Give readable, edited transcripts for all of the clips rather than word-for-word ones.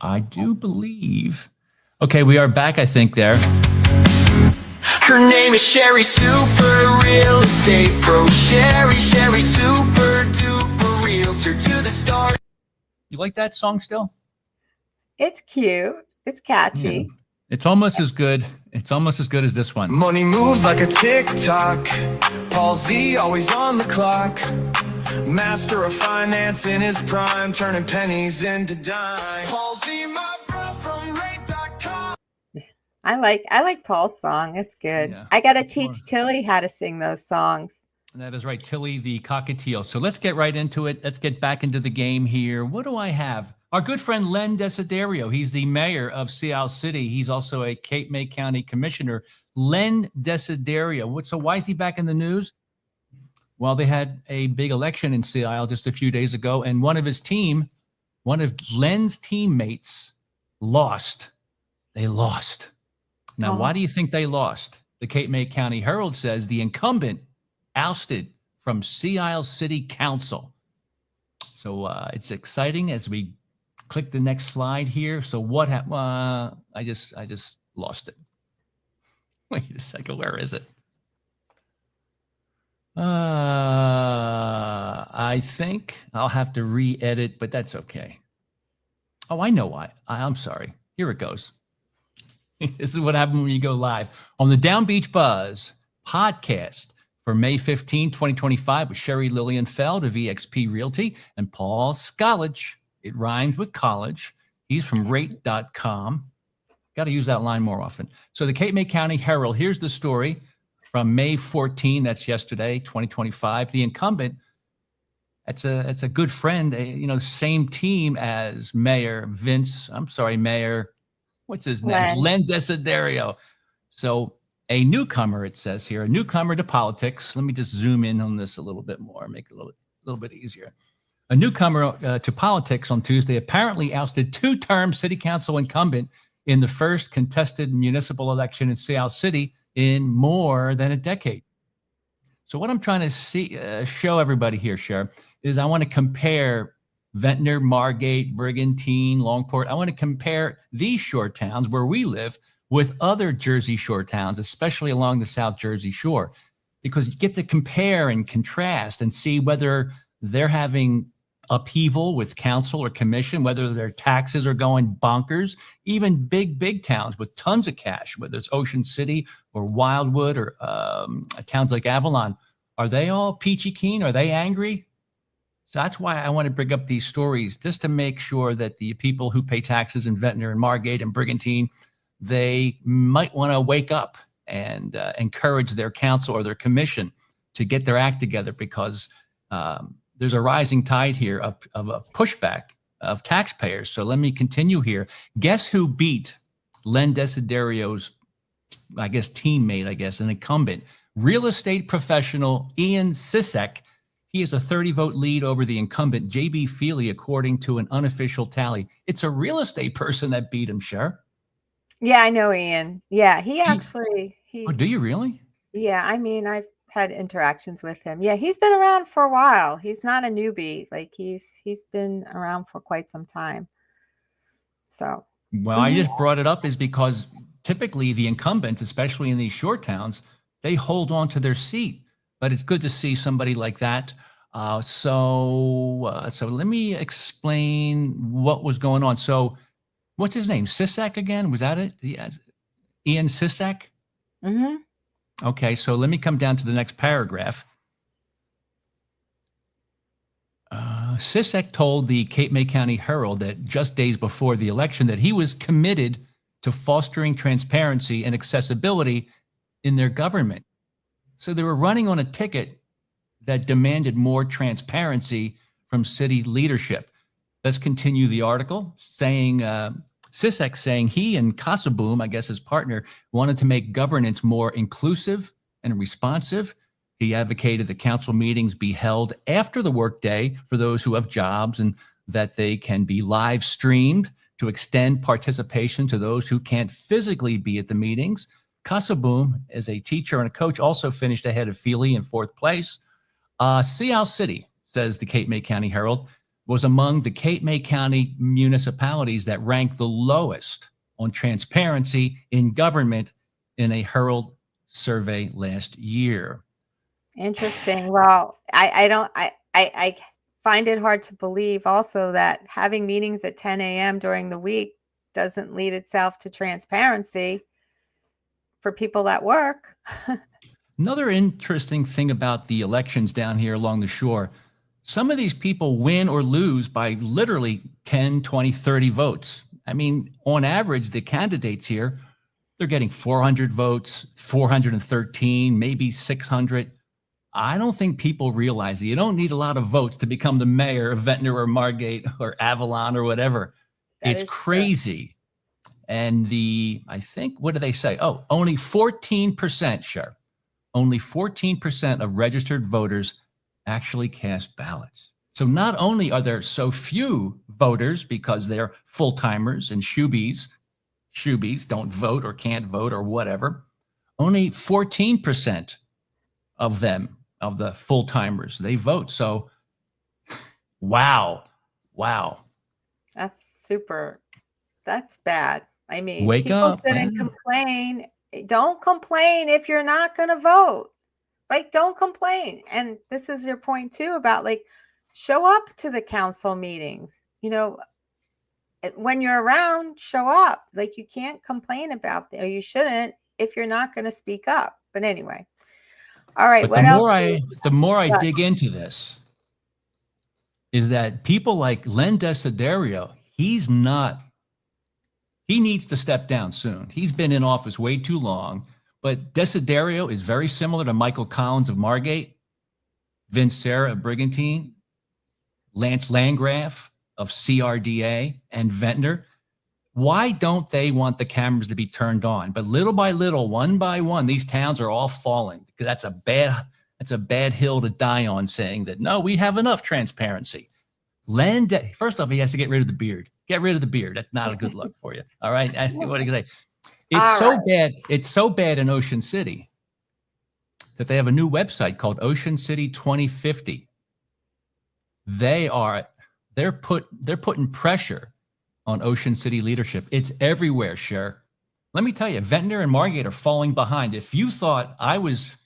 I do believe. Okay, we are back, I think, there. Her name is Sherry, super real estate pro. Sherry, super duper realtor to the stars. You like that song still? It's cute. It's catchy. Yeah. It's almost as good. It's almost as good as this one. Money moves like a tick-tock. Paul Z always on the clock. Master of finance in his prime, turning pennies into dimes. Paul Z, my bro from rate.com. I like Paul's song. It's good. Yeah, I gotta it's teach more- Tilly how to sing those songs. That is right, Tilly the cockatiel. So let's get right into it. Let's get back into the game here. What do I have? Our good friend Len Desiderio. He's the mayor of Sea Isle City. He's also a Cape May County commissioner. Len Desiderio. So why is he back in the news? Well, they had a big election in Sea Isle just a few days ago, and one of Len's teammates lost. They lost. Now, why do you think they lost? The Cape May County Herald says the incumbent ousted from Sea Isle City Council. So it's exciting as we click the next slide here. So what happened? I just lost it. Wait a second. Where is it? I think I'll have to re-edit, but that's okay. Oh, I know why. I'm sorry. Here it goes. This is what happened when you go live on the DownbeachBUZZ podcast for May 15, 2025 with Sherry Lilienfeld of eXp Realty and Paul Skollich. It rhymes with college. He's from rate.com. Got to use that line more often. So the Cape May County Herald, here's the story from May 14, that's yesterday, 2025. The incumbent, that's a good friend, same team as Mayor, what's his name? Len Desiderio. So a newcomer, it says here, a newcomer to politics. Let me just zoom in on this a little bit more, make it a little bit easier. A newcomer to politics on Tuesday apparently ousted two-term city council incumbent in the first contested municipal election in Sea Isle City in more than a decade. So what I'm trying to show everybody here, Cher, is I want to compare Ventnor, Margate, Brigantine, Longport. I want to compare these shore towns where we live with other Jersey Shore towns, especially along the South Jersey Shore, because you get to compare and contrast and see whether they're having upheaval with council or commission, whether their taxes are going bonkers. Even big towns with tons of cash, whether it's Ocean City or Wildwood or towns like Avalon, are they all peachy keen? Are they angry? So that's why I want to bring up these stories, just to make sure that the people who pay taxes in Ventnor and Margate and Brigantine, they might want to wake up and encourage their council or their commission to get their act together, because there's a rising tide here of a pushback of taxpayers. So let me continue here. Guess who beat Len Desiderio's, teammate, an incumbent, real estate professional Ian Sisek. He is a 30-vote lead over the incumbent, J.B. Feely, according to an unofficial tally. It's a real estate person that beat him, Cher. Yeah, I know Ian. Yeah, he Oh, do you really? Yeah, I mean, I've had interactions with him. Yeah, he's been around for a while. He's not a newbie. Like he's been around for quite some time. So. Well, I just brought it up is because typically the incumbents, especially in these short towns, they hold on to their seat. But it's good to see somebody like that. So let me explain what was going on. So what's his name? Sisek again? Was that it? Ian Sisek? Mm-hmm. Okay, so let me come down to the next paragraph. Sisek told the Cape May County Herald that just days before the election that he was committed to fostering transparency and accessibility in their government. So they were running on a ticket that demanded more transparency from city leadership. Let's continue the article, saying Sisek saying he and Casaboom, his partner, wanted to make governance more inclusive and responsive. He advocated that council meetings be held after the workday for those who have jobs and that they can be live streamed to extend participation to those who can't physically be at the meetings. Casaboom, as a teacher and a coach, also finished ahead of Feely in fourth place. Sea Isle City, says the Cape May County Herald, was among the Cape May County municipalities that ranked the lowest on transparency in government in a Herald survey last year. Interesting. Well, I find it hard to believe also that having meetings at 10 a.m. during the week doesn't lead itself to transparency for people that work. Another interesting thing about the elections down here along the shore, some of these people win or lose by literally 10, 20, 30 votes. I mean, on average, the candidates here, they're getting 400 votes, 413, maybe 600. I don't think people realize that you don't need a lot of votes to become the mayor of Ventnor or Margate or Avalon or whatever. It's crazy. True. And I think, what do they say? Oh, only 14%, Cher. Only 14% of registered voters actually cast ballots. So not only are there so few voters because they're full-timers and shoebies don't vote or can't vote or whatever, only 14% of them, of the full-timers, they vote. So, wow. That's bad. I mean, wake people up, shouldn't complain. Don't complain if you're not going to vote. Like, don't complain. And this is your point too about like, show up to the council meetings. You know, when you're around, show up. Like, you can't complain about or you shouldn't if you're not going to speak up. But anyway. All right. But the more I dig into this is that people like Len Desiderio, he needs to step down soon. He's been in office way too long, but Desiderio is very similar to Michael Collins of Margate, Vince Serra of Brigantine, Lance Landgraf of CRDA and Ventnor. Why don't they want the cameras to be turned on? But little by little, one by one, these towns are all falling because that's a bad hill to die on, saying that, no, we have enough transparency. First off, he has to get rid of the beard. Get rid of the beard. That's not a good look for you. All right. What do you say? It's so bad. It's so bad in Ocean City that they have a new website called Ocean City 2050. They're putting pressure on Ocean City leadership. It's everywhere, Cher. Let me tell you, Ventnor and Margate are falling behind. If you thought I was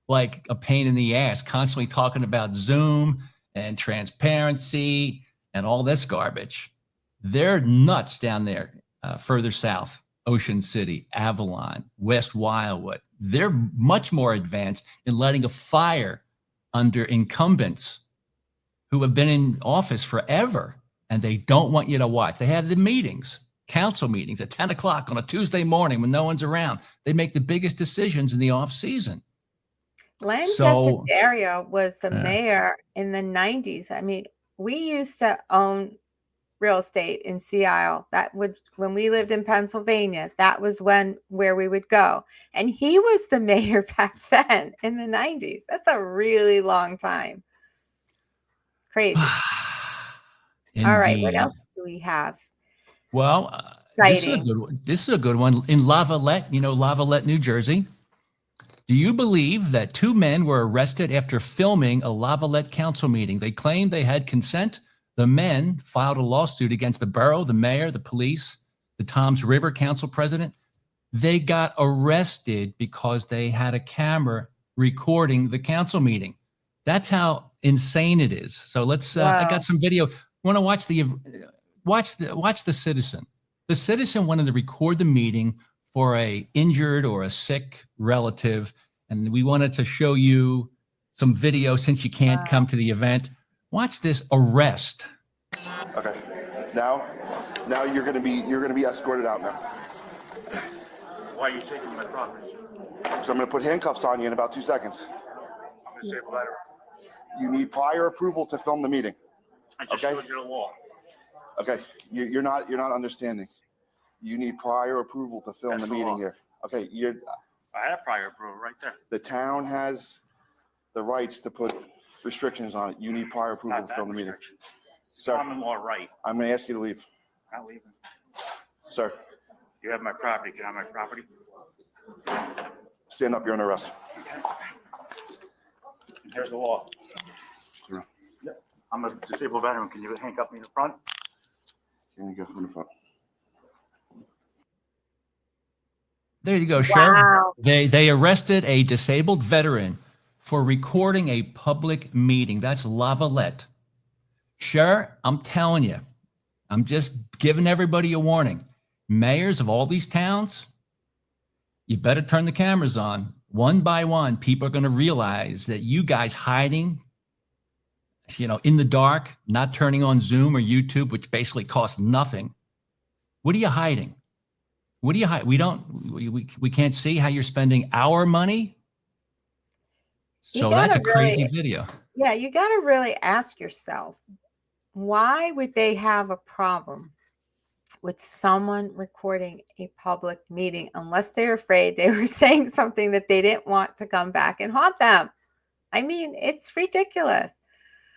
like a pain in the ass, constantly talking about Zoom and transparency and all this garbage, they're nuts down there, further south, Ocean City, Avalon, West Wildwood. They're much more advanced in lighting a fire under incumbents who have been in office forever, and they don't want you to watch. They have the meetings, council meetings at 10 o'clock on a Tuesday morning when no one's around. They make the biggest decisions in the off season. Len Desiderio was the mayor in the 90s. I mean, we used to own real estate in Sea Isle. When we lived in Pennsylvania, that was where we would go. And he was the mayor back then in the 90s. That's a really long time. Crazy. All right, what else do we have? Well, this is a good one. In Lavallette, Lavallette, New Jersey. Do you believe that two men were arrested after filming a Lavallette council meeting? They claimed they had consent. The men filed a lawsuit against the borough, the mayor, the police, the Toms River council president. They got arrested because they had a camera recording the council meeting. That's how insane it is. So let's, wow. I got some video. Want to watch the citizen. The citizen wanted to record the meeting for a injured or a sick relative. And we wanted to show you some video since you can't come to the event. Watch this arrest. Okay. Now you're gonna be escorted out now. Why are you taking my property? So I'm gonna put handcuffs on you in about 2 seconds. I'm gonna say a letter. You need prior approval to film the meeting. I just showed you the law. Okay. You're not understanding. You need prior approval to film the meeting here. Okay. I have prior approval right there. The town has the rights to put restrictions on it. You need prior approval to film the meeting. Sir, common law right. I'm going to ask you to leave. Not leaving. Sir. You have my property. Can I have my property? Stand up. You're under arrest. Here's the law. Yep. I'm a disabled veteran. Can you handcuff me in the front? Here you go, in the front. There you go, Sheriff. Wow. They arrested a disabled veteran for recording a public meeting. That's Lavalette. Sheriff, I'm telling you, I'm just giving everybody a warning. Mayors of all these towns, you better turn the cameras on. One by one, people are going to realize that you guys hiding, in the dark, not turning on Zoom or YouTube, which basically costs nothing. What are you hiding? What do you hide? We can't see how you're spending our money. So that's a crazy video. Yeah, you got to really ask yourself, why would they have a problem with someone recording a public meeting unless they're afraid they were saying something that they didn't want to come back and haunt them? I mean, it's ridiculous.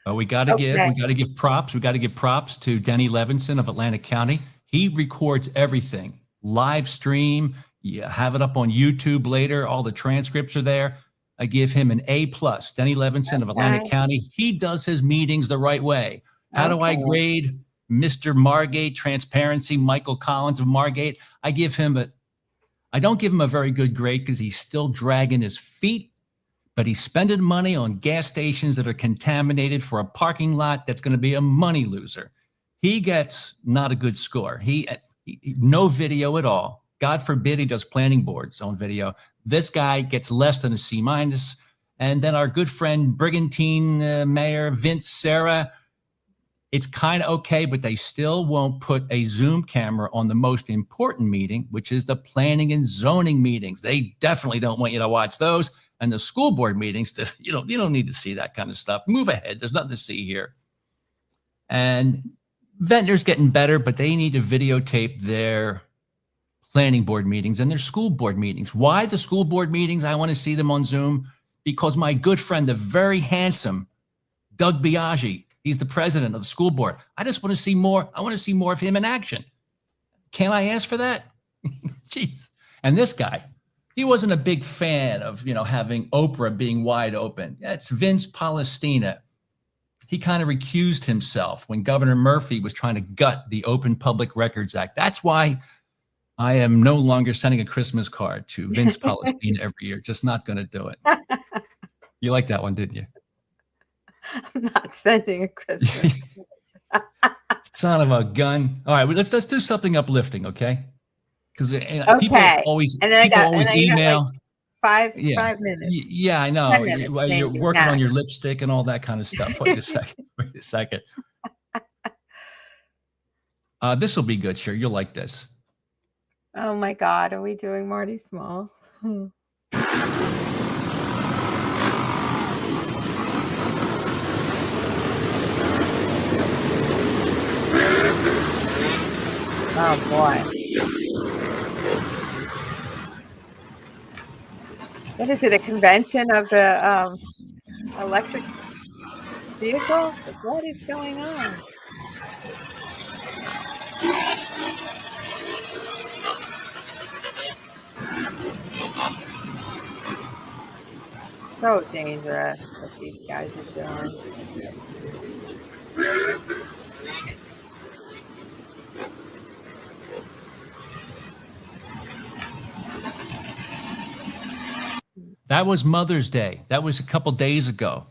But we got to give props. We got to give props to Denny Levinson of Atlantic County. He records everything. Live stream, you have it up on YouTube later. All the transcripts are there. I give him an A+. Denny Levinson of Atlantic County. He does his meetings the right way. How do I grade Mr. Margate Transparency, Michael Collins of Margate? I don't give him a very good grade because he's still dragging his feet, but he's spending money on gas stations that are contaminated for a parking lot that's going to be a money loser. He gets not a good score. He no video at all. God forbid he does planning boards on video. This guy gets less than a C-. And then our good friend Brigantine Mayor Vince Serra, it's kind of okay, but they still won't put a Zoom camera on the most important meeting, which is the planning and zoning meetings. They definitely don't want you to watch those. And the school board meetings, you don't need to see that kind of stuff. Move ahead. There's nothing to see here. And Ventnor's getting better, but they need to videotape their planning board meetings and their school board meetings. Why the school board meetings? I want to see them on Zoom because my good friend, the very handsome DownbeachBUZZ, he's the president of the school board. I just want to see more. I want to see more of him in action. Can I ask for that? Jeez. And this guy, he wasn't a big fan of, having Oprah being wide open. That's Vince Palestina. He kind of recused himself when Governor Murphy was trying to gut the Open Public Records Act. That's why I am no longer sending a Christmas card to Vince Palestina every year. Just not going to do it. You liked that one, didn't you? I'm not sending a Christmas. Son of a gun. All right, let's do something uplifting, okay? Because people always email. Five minutes. Yeah, I know. You're working on your lipstick and all that kind of stuff. Wait a second. This will be good. Sure, you'll like this. Oh my God, are we doing Marty Small? Oh boy. What is it? A convention of the electric vehicle? What is going on? So dangerous what these guys are doing. That was Mother's Day. That was a couple days ago.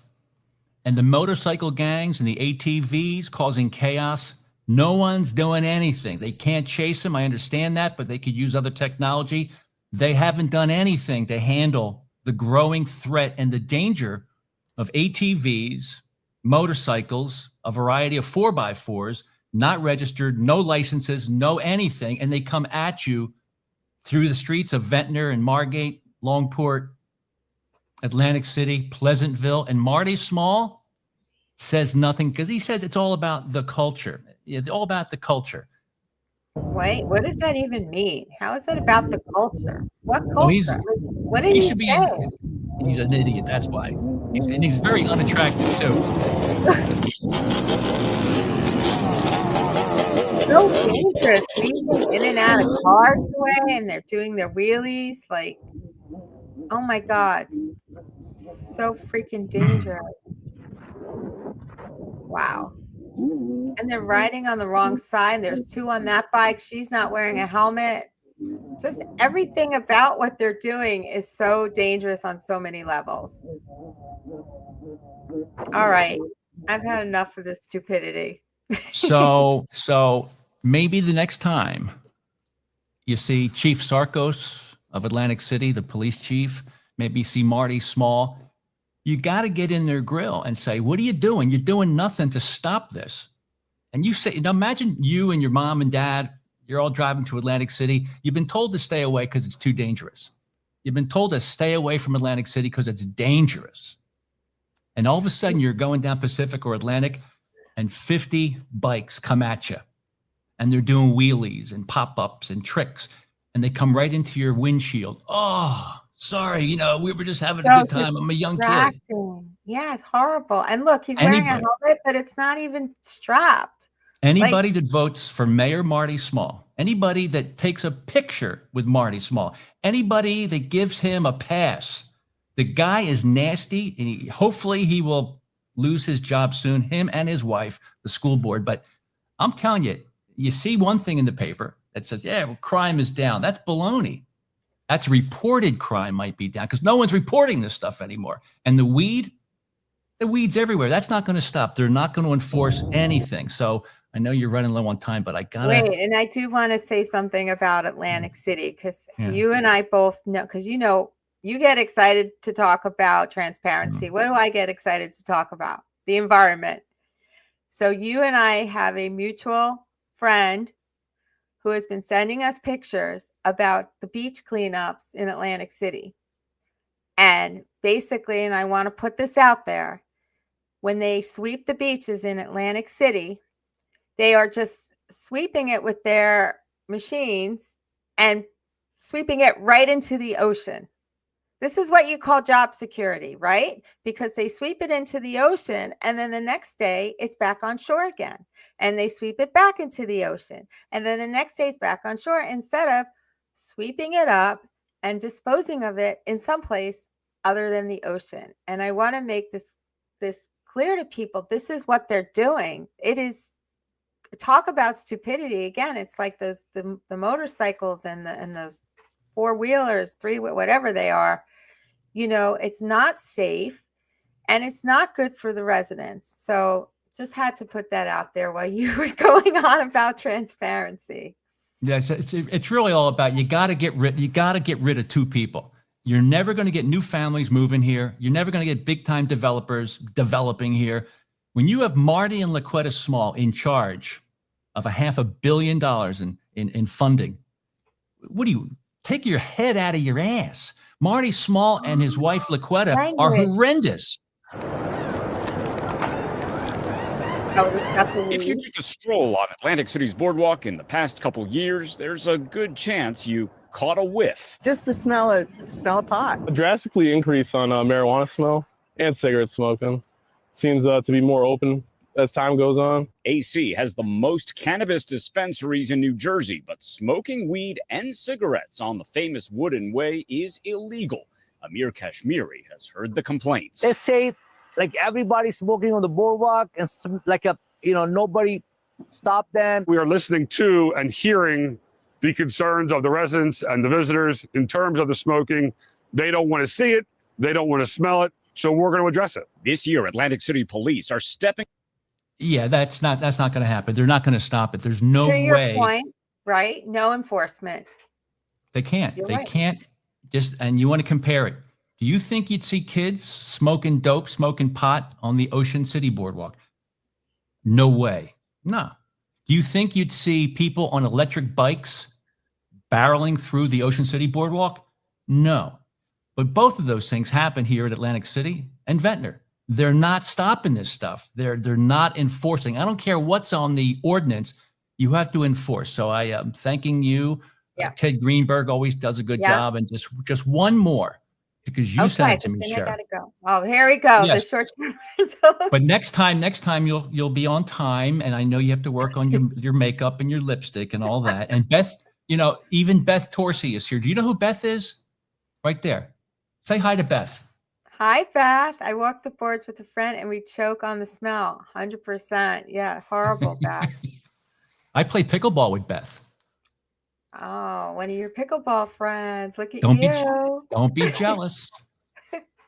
And the motorcycle gangs and the ATVs causing chaos, no one's doing anything. They can't chase them. I understand that, but they could use other technology. They haven't done anything to handle the growing threat and the danger of ATVs, motorcycles, a variety of 4x4s, not registered, no licenses, no anything. And they come at you through the streets of Ventnor and Margate, Longport, Atlantic City, Pleasantville, and Marty Small says nothing because he says it's all about the culture. It's all about the culture. Wait, what does that even mean? How is that about the culture? What culture? What did he say? He's an idiot. That's why. He's very unattractive too. So dangerous. Weaving in and out of cars away, and they're doing their wheelies. Like, oh my God, so freaking dangerous. Wow. And they're riding on the wrong side. There's two on that bike. She's not wearing a helmet. Just everything about what they're doing is so dangerous on so many levels. All right. I've had enough of this stupidity. So maybe the next time you see Chief Sarkos of Atlantic City, the police chief, maybe see Marty Small, you got to get in their grill and say, what are you doing? You're doing nothing to stop this. And you say, now imagine you and your mom and dad, you're all driving to Atlantic City. You've been told to stay away because it's too dangerous. You've been told to stay away from Atlantic City because it's dangerous. And all of a sudden you're going down Pacific or Atlantic and 50 bikes come at you and they're doing wheelies and pop-ups and tricks and they come right into your windshield. Oh, sorry. You know, we were just having a good time. I'm a young kid. Yeah, it's horrible. And look, he's wearing a helmet, but it's not even strapped. Anybody that votes for Mayor Marty Small, anybody that takes a picture with Marty Small, anybody that gives him a pass, the guy is nasty, and hopefully he will lose his job soon, him and his wife, the school board. But I'm telling you, you see one thing in the paper that says, yeah, well, crime is down. That's baloney. That's reported crime might be down because no one's reporting this stuff anymore. And the weed's everywhere. That's not going to stop. They're not going to enforce anything. So I know you're running low on time, but I gotta wait. And I do want to say something about Atlantic City because you and I both know, because you know, you get excited to talk about transparency. What do I get excited to talk about? The environment. So you and I have a mutual friend who has been sending us pictures about the beach cleanups in Atlantic City. And basically, and I want to put this out there, when they sweep the beaches in Atlantic City, they are just sweeping it with their machines and sweeping it right into the ocean. This is what you call job security, right? Because they sweep it into the ocean and then the next day it's back on shore again. And they sweep it back into the ocean. And then the next day it's back on shore instead of sweeping it up and disposing of it in some place other than the ocean. And I want to make this clear to people. This is what they're doing. It is, talk about stupidity again. It's like those the motorcycles and those four-wheelers, whatever they are. You know, it's not safe and it's not good for the residents. So just had to put that out there while you were going on about transparency. Yes, it's really all about you got to get rid of two people. You're never going to get new families moving here. You're never going to get big time developers developing here. When you have Marty and Laquetta Small in charge of $500 million in funding, what do you take your head out of your ass? Marty Small and his wife Laquetta are horrendous. If you take a stroll on Atlantic City's boardwalk in the past couple years, there's a good chance you caught a whiff. Just the smell of pot. A drastically increase on marijuana smell and cigarette smoking. Seems to be more open as time goes on. AC has the most cannabis dispensaries in New Jersey, but smoking weed and cigarettes on the famous Wooden Way is illegal. Amir Kashmiri has heard the complaints. They say like everybody smoking on the boardwalk and nobody stopped them. We are listening to and hearing the concerns of the residents and the visitors in terms of the smoking. They don't want to see it. They don't want to smell it. So we're going to address it. This year, Atlantic City police are stepping. Yeah, that's not going to happen. They're not going to stop it. There's no way. To your point, right? No enforcement. They can't. You're they right. can't just, and you want to compare it. Do you think you'd see kids smoking dope, smoking pot on the Ocean City boardwalk? No way. No. Do you think you'd see people on electric bikes barreling through the Ocean City boardwalk? No. But both of those things happen here at Atlantic City and Ventnor. They're not stopping this stuff. They're not enforcing. I don't care what's on the ordinance. You have to enforce. So I am thanking you. Yeah. Ted Greenberg always does a good job. And just one more, because you sent it to me, Sheriff. I gotta go. Oh, here we go. Yes. The short-term rental. But next time you'll be on time, and I know you have to work on your makeup and your lipstick and all that. And Beth, even Beth Torsey is here. Do you know who Beth is? Right there. Say hi to Beth. Hi, Beth. I walk the boards with a friend and we choke on the smell. 100%. Yeah, horrible, Beth. I play pickleball with Beth. Oh, one of your pickleball friends. Look at Don't be jealous.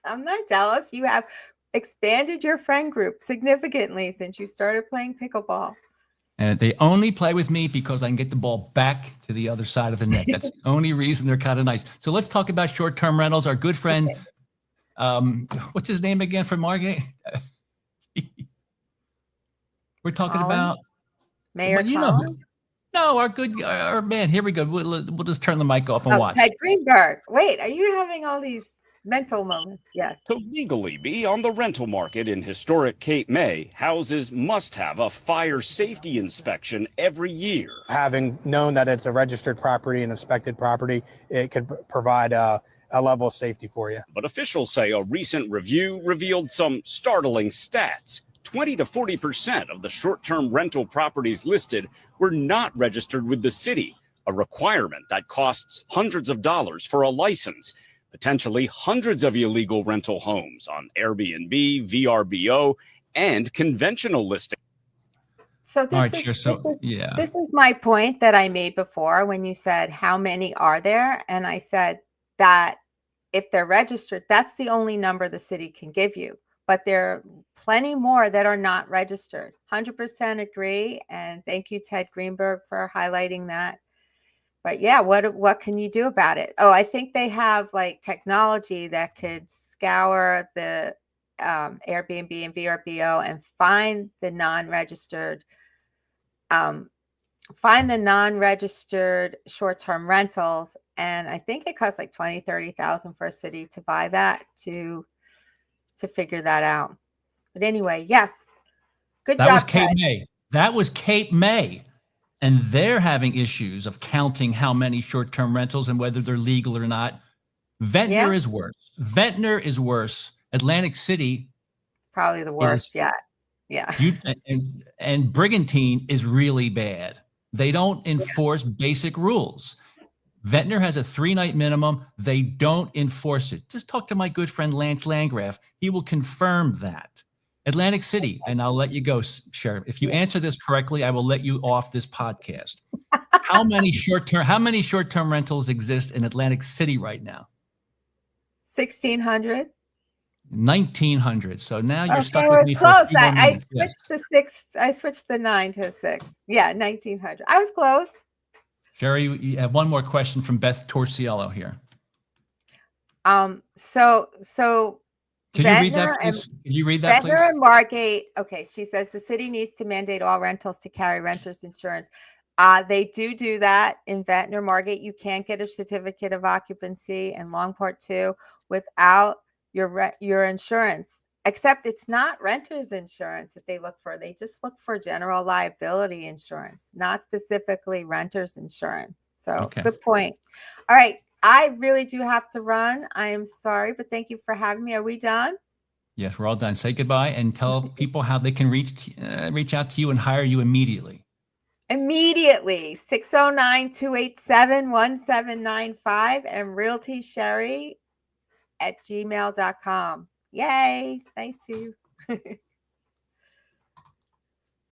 I'm not jealous. You have expanded your friend group significantly since you started playing pickleball. And they only play with me because I can get the ball back to the other side of the net. That's the only reason they're kind of nice. So let's talk about short-term rentals. Our good friend, what's his name again from Margate? We're talking about Mayor Collins? No, our man. Here we go. We'll just turn the mic off and watch. Ted Greenberg. Wait, are you having all these mental moments? Yes. To legally be on the rental market in historic Cape May, houses must have a fire safety inspection every year. Having known that it's a registered property and inspected property, it could provide a level of safety for you. But officials say a recent review revealed some startling stats. 20 to 40% of the short-term rental properties listed were not registered with the city, a requirement that costs hundreds of dollars for a license. Potentially hundreds of illegal rental homes on Airbnb, VRBO, and conventional listings. So this is my point that I made before when you said how many are there, and I said that if they're registered, that's the only number the city can give you. But there are plenty more that are not registered. 100% agree, and thank you, Ted Greenberg, for highlighting that. But yeah, what can you do about it? Oh, I think they have like technology that could scour the Airbnb and VRBO and find the non-registered short-term rentals. And I think it costs like 20, 30,000 for a city to buy that to figure that out. But anyway, yes. Good job. That was Cape May. That was Cape May. And they're having issues of counting how many short-term rentals and whether they're legal or not. Ventnor is worse. Ventnor is worse. Atlantic City. Probably the worst yet. Yeah. And Brigantine is really bad. They don't enforce basic rules. Ventnor has a 3-night minimum. They don't enforce it. Just talk to my good friend Lance Landgraf. He will confirm that. Atlantic City, and I'll let you go, Sheriff. If you answer this correctly, I will let you off this podcast. How many short-term rentals exist in Atlantic City right now? 1,600. 1,900. So now you're stuck with me for a few more minutes. I switched the 9 to 6. Yeah, 1,900. I was close. Sherry, you have one more question from Beth Torciello here. Can you read that, please? Could you read that, please? Ventnor and Margate. Okay, she says the city needs to mandate all rentals to carry renter's insurance. They do that in Ventnor, Margate. You can't get a certificate of occupancy in Longport too without your insurance. Except it's not renter's insurance that they look for. They just look for general liability insurance, not specifically renter's insurance. So Good point. All right. I really do have to run. I am sorry, but thank you for having me. Are we done? Yes, we're all done. Say goodbye and tell people how they can reach out to you and hire you immediately. Immediately. 609-287-1795 and realtysherry@gmail.com. Yay. Thanks to you.